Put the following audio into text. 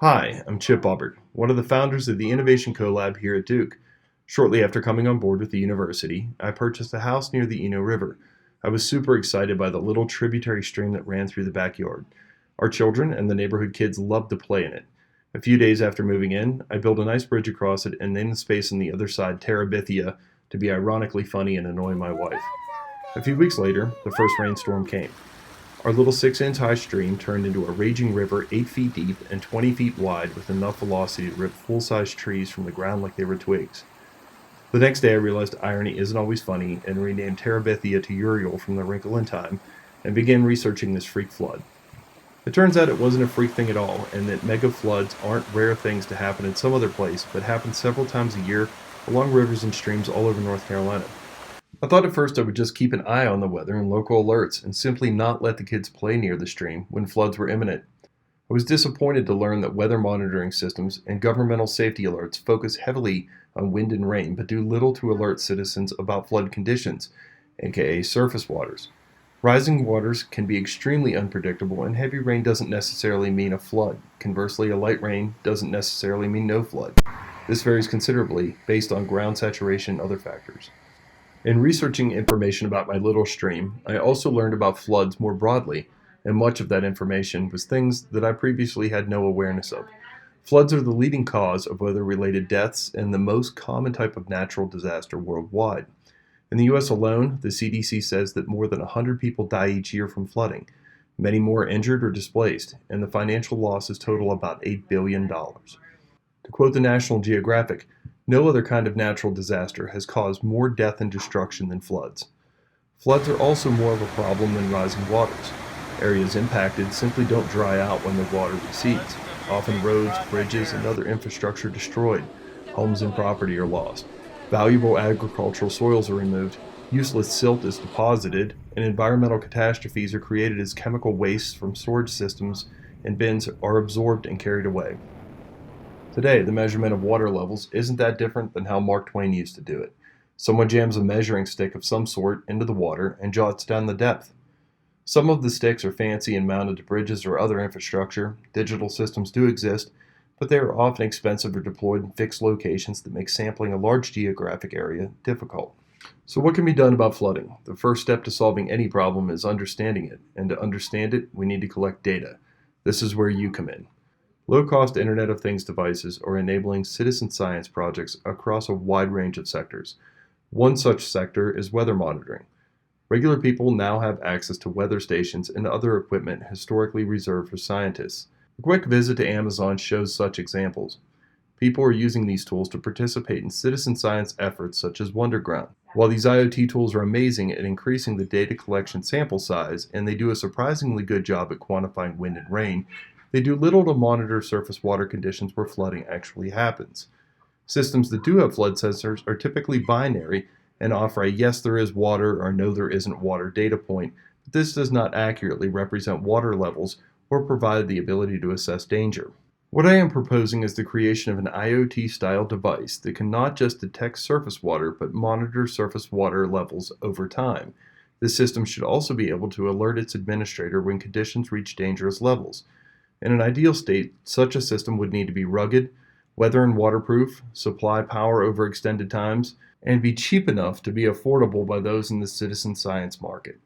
Hi, I'm Chip Aubert, one of the founders of the Innovation Co-Lab here at Duke. Shortly after coming on board with the university, I purchased a house near the Eno River. I was super excited by the little tributary stream that ran through the backyard. Our children and the neighborhood kids loved to play in it. A few days after moving in, I built a nice bridge across it and named the space on the other side Terabithia to be ironically funny and annoy my wife. A few weeks later, the first rainstorm came. Our little 6-inch high stream turned into a raging river 8 feet deep and 20 feet wide with enough velocity to rip full-size trees from the ground like they were twigs. The next day I realized irony isn't always funny and renamed Terabithia to Uriel from The Wrinkle in Time and began researching this freak flood. It turns out it wasn't a freak thing at all, and that mega floods aren't rare things to happen in some other place, but happen several times a year along rivers and streams all over North Carolina. I thought at first I would just keep an eye on the weather and local alerts and simply not let the kids play near the stream when floods were imminent. I was disappointed to learn that weather monitoring systems and governmental safety alerts focus heavily on wind and rain but do little to alert citizens about flood conditions, aka surface waters. Rising waters can be extremely unpredictable, and heavy rain doesn't necessarily mean a flood. Conversely, a light rain doesn't necessarily mean no flood. This varies considerably based on ground saturation and other factors. In researching information about my little stream, I also learned about floods more broadly, and much of that information was things that I previously had no awareness of. Floods are the leading cause of weather-related deaths and the most common type of natural disaster worldwide. In the U.S. alone, the CDC says that more than 100 people die each year from flooding. Many more are injured or displaced, and the financial losses total about $8 billion. To quote the National Geographic, no other kind of natural disaster has caused more death and destruction than floods. Floods are also more of a problem than rising waters. Areas impacted simply don't dry out when the water recedes. Often roads, bridges, and other infrastructure destroyed. Homes and property are lost. Valuable agricultural soils are removed. Useless silt is deposited, and environmental catastrophes are created as chemical wastes from storage systems and bins are absorbed and carried away. Today, the measurement of water levels isn't that different than how Mark Twain used to do it. Someone jams a measuring stick of some sort into the water and jots down the depth. Some of the sticks are fancy and mounted to bridges or other infrastructure. Digital systems do exist, but they are often expensive or deployed in fixed locations that make sampling a large geographic area difficult. So what can be done about flooding? The first step to solving any problem is understanding it, and to understand it, we need to collect data. This is where you come in. Low-cost Internet of Things devices are enabling citizen science projects across a wide range of sectors. One such sector is weather monitoring. Regular people now have access to weather stations and other equipment historically reserved for scientists. A quick visit to Amazon shows such examples. People are using these tools to participate in citizen science efforts such as Wonderground. While these IoT tools are amazing at increasing the data collection sample size, and they do a surprisingly good job at quantifying wind and rain, they do little to monitor surface water conditions where flooding actually happens. Systems that do have flood sensors are typically binary and offer a yes there is water or no there isn't water data point, but this does not accurately represent water levels or provide the ability to assess danger. What I am proposing is the creation of an IoT-style device that can not just detect surface water but monitor surface water levels over time. This system should also be able to alert its administrator when conditions reach dangerous levels. In an ideal state, such a system would need to be rugged, weather and waterproof, supply power over extended times, and be cheap enough to be affordable by those in the citizen science market.